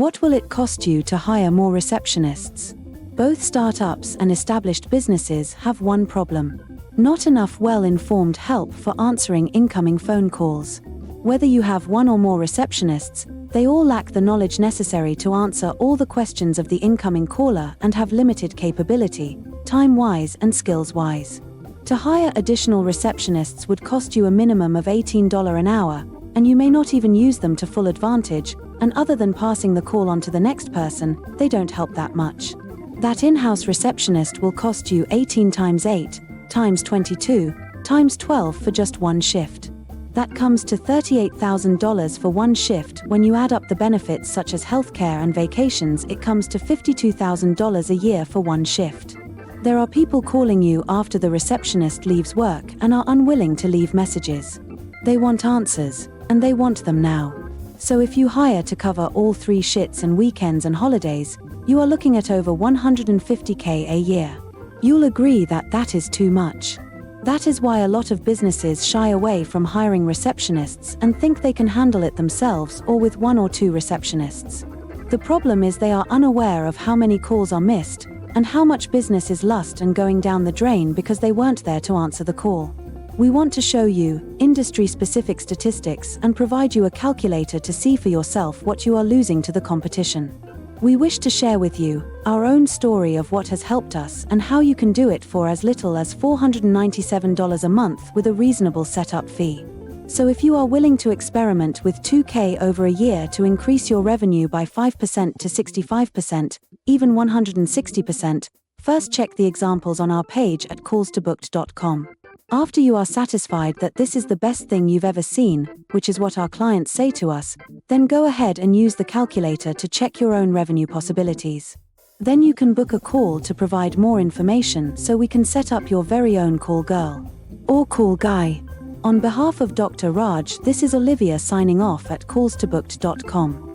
What will it cost you to hire more receptionists? Both startups and established businesses have one problem: not enough well-informed help for answering incoming phone calls. Whether you have one or more receptionists, they all lack the knowledge necessary to answer all the questions of the incoming caller and have limited capability, time-wise and skills-wise. To hire additional receptionists would cost you a minimum of $18 an hour, and you may not even use them to full advantage, and other than passing the call on to the next person, they don't help that much. That in-house receptionist will cost you 18 times 8, times 22, times 12 for just one shift. That comes to $38,000 for one shift. When you add up the benefits such as healthcare and vacations, it comes to $52,000 a year for one shift. There are people calling you after the receptionist leaves work and are unwilling to leave messages. They want answers, and they want them now. So if you hire to cover all 3 shifts and weekends and holidays, you are looking at over $150K a year. You'll agree that that is too much. That is why a lot of businesses shy away from hiring receptionists and think they can handle it themselves or with 1 or 2 receptionists. The problem is they are unaware of how many calls are missed and how much business is lost and going down the drain because they weren't there to answer the call. We want to show you industry-specific statistics and provide you a calculator to see for yourself what you are losing to the competition. We wish to share with you our own story of what has helped us and how you can do it for as little as $497 a month with a reasonable setup fee. So if you are willing to experiment with $2K over a year to increase your revenue by 5% to 65%, even 160%, first check the examples on our page at callstobooked.com. After you are satisfied that this is the best thing you've ever seen, which is what our clients say to us, then go ahead and use the calculator to check your own revenue possibilities. Then you can book a call to provide more information so we can set up your very own call girl or call guy. On behalf of Dr. Raj, this is Olivia signing off at callstobooked.com.